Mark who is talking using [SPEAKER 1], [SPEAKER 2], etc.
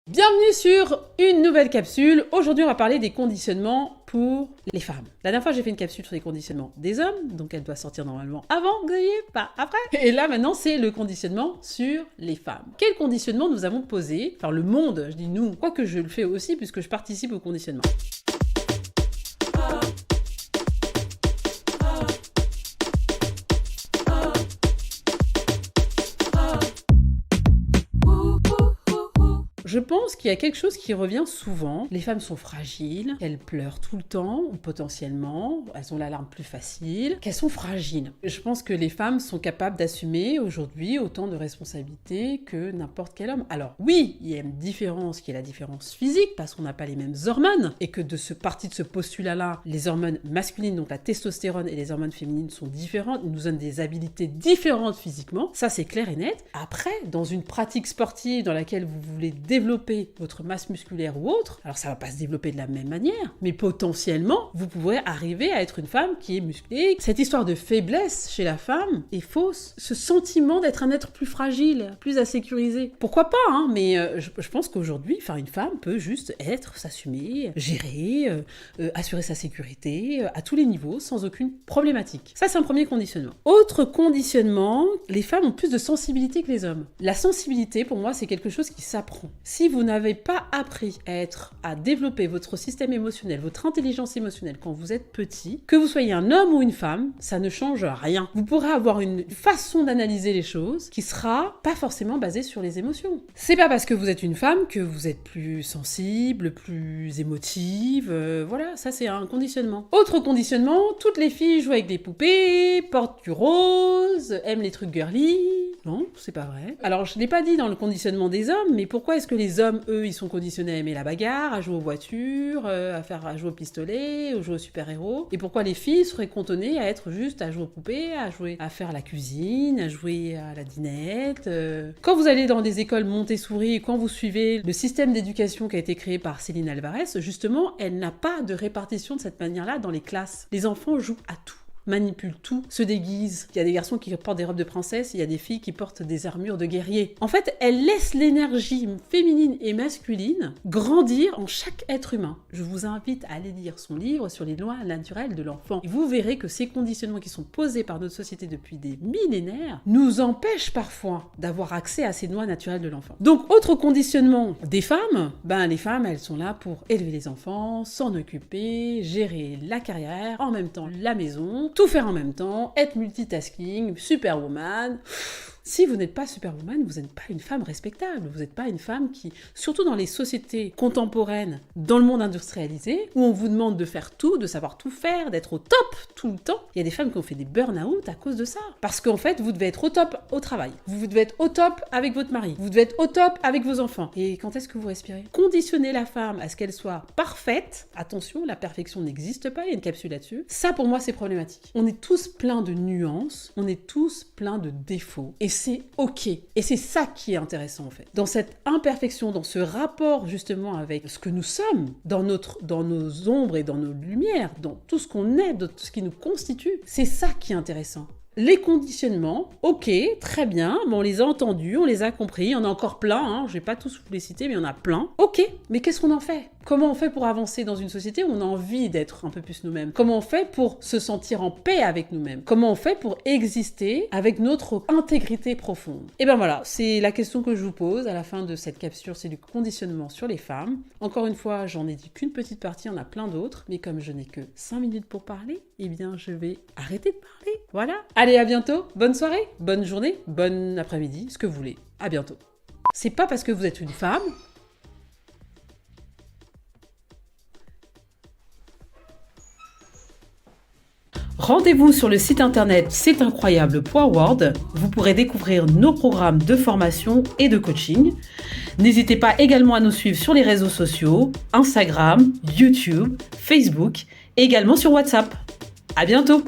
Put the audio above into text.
[SPEAKER 1] Bienvenue sur une nouvelle capsule. Aujourd'hui, on va parler des conditionnements pour les femmes. La dernière fois, j'ai fait une capsule sur les conditionnements des hommes, donc elle doit sortir normalement avant, Xavier, pas après. Et là, maintenant, c'est le conditionnement sur les femmes. Quel conditionnement nous avons posé? Enfin, le monde, je dis nous, quoique je le fais aussi puisque je participe au conditionnement. Je pense qu'il y a quelque chose qui revient souvent. Les femmes sont fragiles, qu'elles pleurent tout le temps, ou potentiellement, elles ont l'alarme plus facile, qu'elles sont fragiles. Je pense que les femmes sont capables d'assumer aujourd'hui autant de responsabilités que n'importe quel homme. Alors oui, il y a une différence qui est la différence physique, parce qu'on n'a pas les mêmes hormones, et que de ce postulat-là, les hormones masculines, donc la testostérone et les hormones féminines sont différentes, nous donnent des habilités différentes physiquement, ça c'est clair et net. Après, dans une pratique sportive dans laquelle vous voulez développer votre masse musculaire ou autre, alors ça va pas se développer de la même manière, mais potentiellement, vous pourrez arriver à être une femme qui est musclée. Cette histoire de faiblesse chez la femme est fausse. Ce sentiment d'être un être plus fragile, plus insécurisé. Pourquoi pas, hein, mais je pense qu'aujourd'hui, une femme peut juste être, s'assumer, gérer, assurer sa sécurité à tous les niveaux, sans aucune problématique. Ça, c'est un premier conditionnement. Autre conditionnement, les femmes ont plus de sensibilité que les hommes. La sensibilité, pour moi, c'est quelque chose qui s'apprend. Si vous n'avez pas appris à développer votre système émotionnel, votre intelligence émotionnelle quand vous êtes petit, que vous soyez un homme ou une femme, ça ne change rien. Vous pourrez avoir une façon d'analyser les choses qui sera pas forcément basée sur les émotions. C'est pas parce que vous êtes une femme que vous êtes plus sensible, plus émotive, voilà, ça c'est un conditionnement. Autre conditionnement, toutes les filles jouent avec des poupées, portent du rose, aiment les trucs girly. Non, c'est pas vrai. Alors, je l'ai pas dit dans le conditionnement des hommes, mais pourquoi est-ce que les hommes, eux, ils sont conditionnés à aimer la bagarre, à jouer aux voitures, à jouer au pistolet, à jouer aux super-héros? Et pourquoi les filles seraient cantonnées à être juste à jouer aux poupées, à faire la cuisine, à jouer à la dinette? Quand vous allez dans des écoles Montessori et quand vous suivez le système d'éducation qui a été créé par Céline Alvarez, justement, elle n'a pas de répartition de cette manière-là dans les classes. Les enfants jouent à tout, manipulent tout, se déguisent. Il y a des garçons qui portent des robes de princesse, il y a des filles qui portent des armures de guerrier. En fait, elle laisse l'énergie féminine et masculine grandir en chaque être humain. Je vous invite à aller lire son livre sur les lois naturelles de l'enfant. Et vous verrez que ces conditionnements qui sont posés par notre société depuis des millénaires nous empêchent parfois d'avoir accès à ces lois naturelles de l'enfant. Donc, autre conditionnement des femmes, les femmes, elles sont là pour élever les enfants, s'en occuper, gérer la carrière, en même temps la maison, tout faire en même temps, être multitasking, superwoman. Si vous n'êtes pas superwoman, vous n'êtes pas une femme respectable. Vous n'êtes pas une femme qui, surtout dans les sociétés contemporaines, dans le monde industrialisé, où on vous demande de faire tout, de savoir tout faire, d'être au top tout le temps, il y a des femmes qui ont fait des burn-out à cause de ça. Parce qu'en fait, vous devez être au top au travail. Vous devez être au top avec votre mari. Vous devez être au top avec vos enfants. Et quand est-ce que vous respirez? Conditionnez la femme à ce qu'elle soit parfaite. Attention, la perfection n'existe pas, il y a une capsule là-dessus. Ça, pour moi, c'est problématique. On est tous pleins de nuances, on est tous pleins de défauts. Et c'est ok. Et c'est ça qui est intéressant en fait. Dans cette imperfection, dans ce rapport justement avec ce que nous sommes, dans nos ombres et dans nos lumières, dans tout ce qu'on est, dans tout ce qui nous constitue, c'est ça qui est intéressant. Les conditionnements, ok, très bien, on les a entendus, on les a compris, il y en a encore plein, je vais pas tous vous les citer, mais il y en a plein. Ok, mais qu'est-ce qu'on en fait? Comment on fait pour avancer dans une société où on a envie d'être un peu plus nous-mêmes? Comment on fait pour se sentir en paix avec nous-mêmes? Comment on fait pour exister avec notre intégrité profonde? Et voilà, c'est la question que je vous pose à la fin de cette capsule, c'est du conditionnement sur les femmes. Encore une fois, j'en ai dit qu'une petite partie, il y en a plein d'autres, mais comme je n'ai que 5 minutes pour parler, je vais arrêter de parler. Voilà. Allez, à bientôt, bonne soirée, bonne journée, bon après-midi, ce que vous voulez. À bientôt. C'est pas parce que vous êtes une femme. Rendez-vous sur le site internet c'estincroyable.world. Vous pourrez découvrir nos programmes de formation et de coaching. N'hésitez pas également à nous suivre sur les réseaux sociaux, Instagram, YouTube, Facebook et également sur WhatsApp. À bientôt!